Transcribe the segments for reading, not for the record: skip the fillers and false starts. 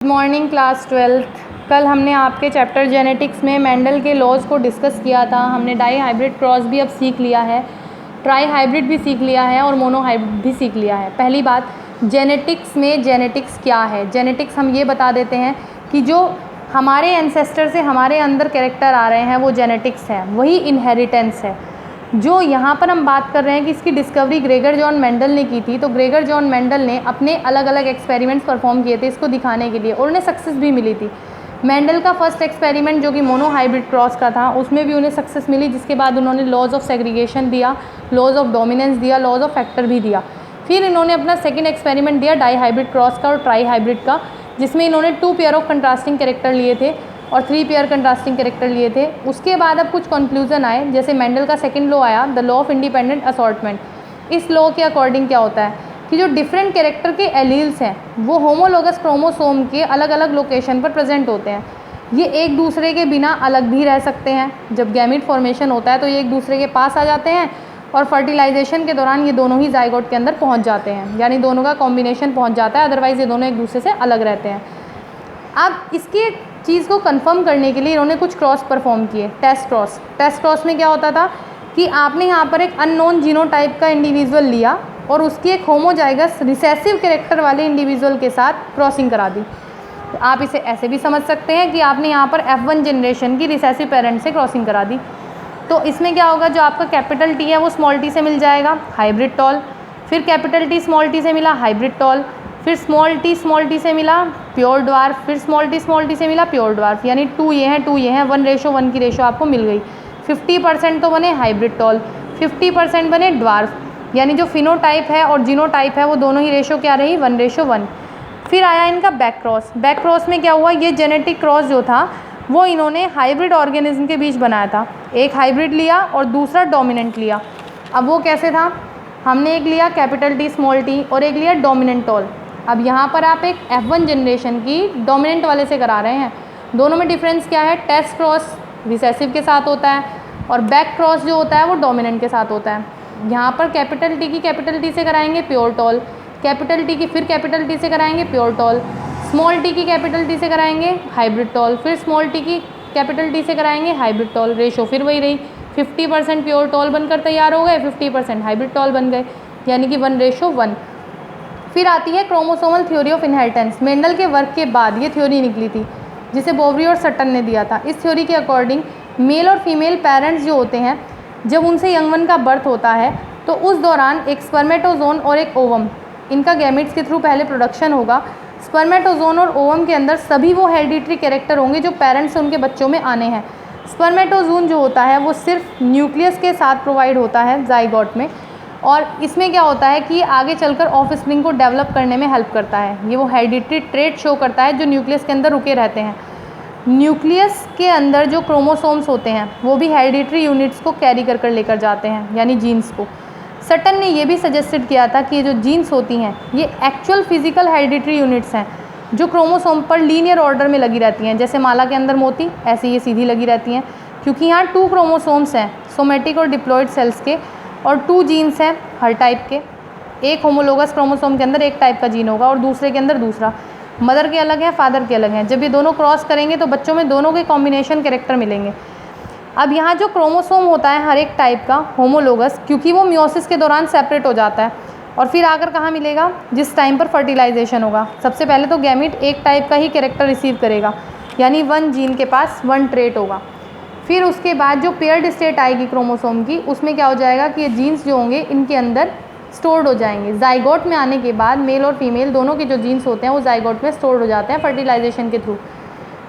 Morning class 12th। कल हमने आपके चैप्टर जेनेटिक्स में मेंडल के लॉज को डिस्कस किया था। हमने डाई हाइब्रिड क्रॉस भी अब सीख लिया है, ट्राई हाइब्रिड भी सीख लिया है और मोनो हाइब्रिड भी सीख लिया है। पहली बात, जेनेटिक्स में जेनेटिक्स क्या है। जेनेटिक्स हम ये बता देते हैं कि जो हमारे एंसेस्टर से हमारे अंदर कैरेक्टर आ रहे हैं वो जेनेटिक्स है, वही इनहेरिटेंस है। जो यहाँ पर हम बात कर रहे हैं कि इसकी डिस्कवरी ग्रेगर जॉन मेंडल ने की थी, तो ग्रेगर जॉन मेंडल ने अपने अलग अलग एक्सपेरिमेंट्स परफॉर्म किए थे इसको दिखाने के लिए और उन्हें सक्सेस भी मिली थी। मेंडल का फर्स्ट एक्सपेरिमेंट जो कि मोनो हाइब्रिड क्रॉस का था, उसमें भी उन्हें सक्सेस मिली, जिसके बाद उन्होंने लॉज ऑफ सेग्रीगेशन दिया, लॉज ऑफ डोमिनेंस दिया, लॉज ऑफ फैक्टर भी दिया। फिर इन्होंने अपना सेकेंड एक्सपेरिमेंट दिया डाई हाइब्रिड क्रॉस का और ट्राई हाइब्रिड का, जिसमें इन्होंने 2 पेयर ऑफ कंट्रास्टिंग कैरेक्टर लिए थे और 3 पेयर कंट्रास्टिंग कैरेक्टर लिए थे। उसके बाद अब कुछ कंक्लूजन आए, जैसे मेंडल का सेकंड लॉ आया, the law of independent assortment. इस लॉ के अकॉर्डिंग क्या होता है कि जो डिफरेंट कैरेक्टर के एलील्स हैं वो होमोलोगस क्रोमोसोम के अलग अलग लोकेशन पर प्रेजेंट होते हैं। ये एक दूसरे के बिना अलग भी रह सकते हैं। जब गैमीट फॉर्मेशन होता है तो ये एक दूसरे के पास आ जाते हैं और फर्टिलाइजेशन के दौरान ये दोनों ही जाइगोट के अंदर पहुंच जाते हैं, यानी दोनों का कॉम्बिनेशन पहुंच जाता है, अदरवाइज़ ये दोनों एक दूसरे से अलग रहते हैं। अब इसके चीज़ को कंफर्म करने के लिए इन्होंने कुछ क्रॉस परफॉर्म किए, टेस्ट क्रॉस। टेस्ट क्रॉस में क्या होता था कि आपने यहाँ पर एक अननोन जीनोटाइप का इंडिविजुअल लिया और उसकी एक होमोजाइगस रिसेसिव कैरेक्टर वाले इंडिविजुअल के साथ क्रॉसिंग करा दी। तो आप इसे ऐसे भी समझ सकते हैं कि आपने यहाँ पर F1 जनरेशन की रिसेसिव पेरेंट से क्रॉसिंग करा दी। तो इसमें क्या होगा, जो आपका कैपिटल T है वो स्मॉल t से मिल जाएगा, हाइब्रिड टॉल। फिर कैपिटल T स्मॉल t से मिला, हाइब्रिड टॉल। फिर स्मॉल t से मिला, प्योर ड्वार्फ। फिर स्मॉल t से मिला, प्योर ड्वार्फ। यानी 2 ये हैं 2 ये हैं, 1:1 की रेशो आपको मिल गई। 50% तो बने हाइब्रिड टॉल, 50% बने ड्वार्फ। यानी जो फिनोटाइप है और जीनोटाइप है वो दोनों ही रेशो क्या रही, 1:1। फिर आया इनका बैक क्रॉस। बैक क्रॉस में क्या हुआ, ये जेनेटिक क्रॉस जो था वो इन्होंने हाइब्रिड ऑर्गेनिज्म के बीच बनाया था। एक हाइब्रिड लिया और दूसरा डोमिनेंट लिया। अब वो कैसे था, हमने एक लिया कैपिटल T स्मॉल t और एक लिया डोमिनेंट टॉल। अब यहाँ पर आप एक F1 जनरेशन की डोमिनेंट वाले से करा रहे हैं। दोनों में डिफरेंस क्या है, टेस्ट क्रॉस रिसेसिव के साथ होता है और बैक क्रॉस जो होता है वो डोमिनेंट के साथ होता है। यहाँ पर कैपिटल T की कैपिटल T से कराएंगे प्योर टॉल, कैपिटल T की फिर कैपिटल T से कराएंगे प्योर टॉल, स्मॉल t की कैपिटल T से कराएंगे हाइब्रिड टॉल, फिर स्मॉल t की कैपिटल T से कराएंगे हाइब्रिड टॉल। रेशो फिर वही रही, 50% प्योर टॉल बनकर तैयार हो गए, 50% हाइब्रिड टॉल बन गए, यानी कि 1:1। फिर आती है chromosomal theory of inheritance. Mendel के वर्क के बाद ये थ्योरी निकली थी, जिसे बोवरी और सटन ने दिया था। इस थ्योरी के अकॉर्डिंग मेल और फीमेल पेरेंट्स जो होते हैं, जब उनसे यंग वन का बर्थ होता है तो उस दौरान एक स्पर्मेटोजोन और एक ओवम, इनका गैमेट्स के थ्रू पहले प्रोडक्शन होगा। स्पर्मेटोजोन और ओवम के अंदर सभी वो हेरिडिटरी कैरेक्टर होंगे जो पेरेंट्स से उनके बच्चों में आने हैं। स्पर्मेटोजोन जो होता है वो सिर्फ न्यूक्लियस के साथ प्रोवाइड होता है जाइगोट में, और इसमें क्या होता है कि ये आगे चलकर ऑफस्प्रिंग को डेवलप करने में हेल्प करता है। ये वो हेरिडिटरी ट्रेट शो करता है जो न्यूक्लियस के अंदर रुके रहते हैं। न्यूक्लियस के अंदर जो क्रोमोसोम्स होते हैं वो भी हेरिडिटरी यूनिट्स को कैरी कर लेकर जाते हैं, यानी जीन्स को। सटन ने ये भी सजेस्टेड किया था कि ये जो जीन्स होती हैं ये एक्चुअल फिजिकल हेरिडिटरी यूनिट्स हैं जो क्रोमोसोम पर लीनियर ऑर्डर में लगी रहती हैं। जैसे माला के अंदर मोती, ऐसे ये सीधी लगी रहती हैं, क्योंकि यहाँ 2 क्रोमोसोम्स हैं सोमेटिक और डिप्लॉइड सेल्स के, और 2 जीन्स हैं हर टाइप के। एक होमोलोगस क्रोमोसोम के अंदर एक टाइप का जीन होगा और दूसरे के अंदर दूसरा। मदर के अलग हैं, फादर के अलग हैं। जब ये दोनों क्रॉस करेंगे तो बच्चों में दोनों के कॉम्बिनेशन कैरेक्टर मिलेंगे। अब यहाँ जो क्रोमोसोम होता है हर एक टाइप का होमोलोगस, क्योंकि वो मियोसिस के दौरान सेपरेट हो जाता है और फिर आकर कहाँ मिलेगा, जिस टाइम पर फर्टिलाइजेशन होगा। सबसे पहले तो गैमीट एक टाइप का ही कैरेक्टर रिसीव करेगा, यानी 1 जीन के पास 1 ट्रेट होगा। फिर उसके बाद जो पेयर्ड स्टेट आएगी क्रोमोसोम की, उसमें क्या हो जाएगा कि ये जीन्स जो होंगे इनके अंदर स्टोर्ड हो जाएंगे। जाइगोट में आने के बाद मेल और फीमेल दोनों के जो जीन्स होते हैं वो जाइगोट में स्टोर्ड हो जाते हैं फर्टिलाइजेशन के थ्रू।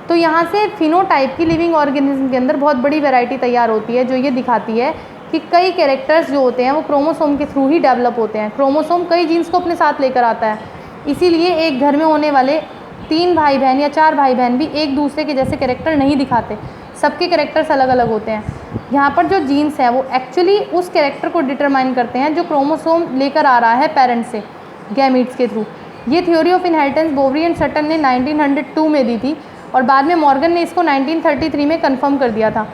तो यहाँ से फिनोटाइप की लिविंग ऑर्गेनिज्म के अंदर बहुत बड़ी वैरायटी तैयार होती है, जो ये दिखाती है कि कई कैरेक्टर्स जो होते हैं वो क्रोमोसोम के थ्रू ही डेवलप होते हैं। क्रोमोसोम कई जीन्स को अपने साथ लेकर आता है, इसीलिए एक घर में होने वाले 3 भाई बहन या 4 भाई बहन भी एक दूसरे के जैसे कैरेक्टर नहीं दिखाते, सबके कैरेक्टर्स अलग अलग होते हैं। यहाँ पर जो जीन्स हैं वो एक्चुअली उस कैरेक्टर को डिटरमाइन करते हैं जो क्रोमोसोम लेकर आ रहा है पेरेंट्स से गैमीट्स के थ्रू। ये theory of inheritance Boveri and Sutton ने 1902 में दी थी और बाद में मॉर्गन ने इसको 1933 में कंफर्म कर दिया था।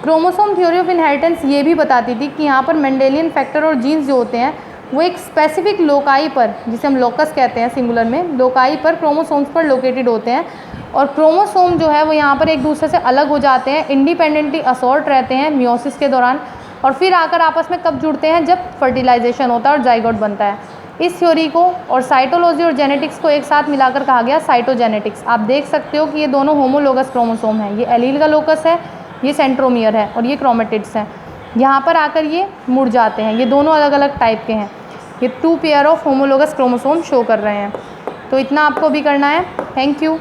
क्रोमोसोम थ्योरी ऑफ इनहेरिटेंस ये भी बताती थी कि यहाँ पर मेंडेलियन फैक्टर और जीन्स जो होते हैं वो एक स्पेसिफिक लोकाई पर, जिसे हम लोकस कहते हैं सिंगुलर में, लोकाई पर क्रोमोसोम्स पर लोकेटेड होते हैं। और क्रोमोसोम जो है वो यहाँ पर एक दूसरे से अलग हो जाते हैं, इंडिपेंडेंटली असॉर्ट रहते हैं मियोसिस के दौरान, और फिर आकर आपस में कब जुड़ते हैं, जब फर्टिलाइजेशन होता है और जाइगोट बनता है। इस थ्योरी को और साइटोलॉजी और जेनेटिक्स को एक साथ मिलाकर कहा गया साइटोजेनेटिक्स। आप देख सकते हो कि ये दोनों होमोलोगस क्रोमोसोम हैं, ये एलील का लोकस है, ये सेंट्रोमियर है, और ये क्रोमेटिड्स हैं। यहाँ पर आकर ये मुड़ जाते हैं, ये दोनों अलग अलग टाइप के हैं। ये 2 pair of homologous chromosome show कर रहे हैं। तो इतना आपको भी करना है। Thank you.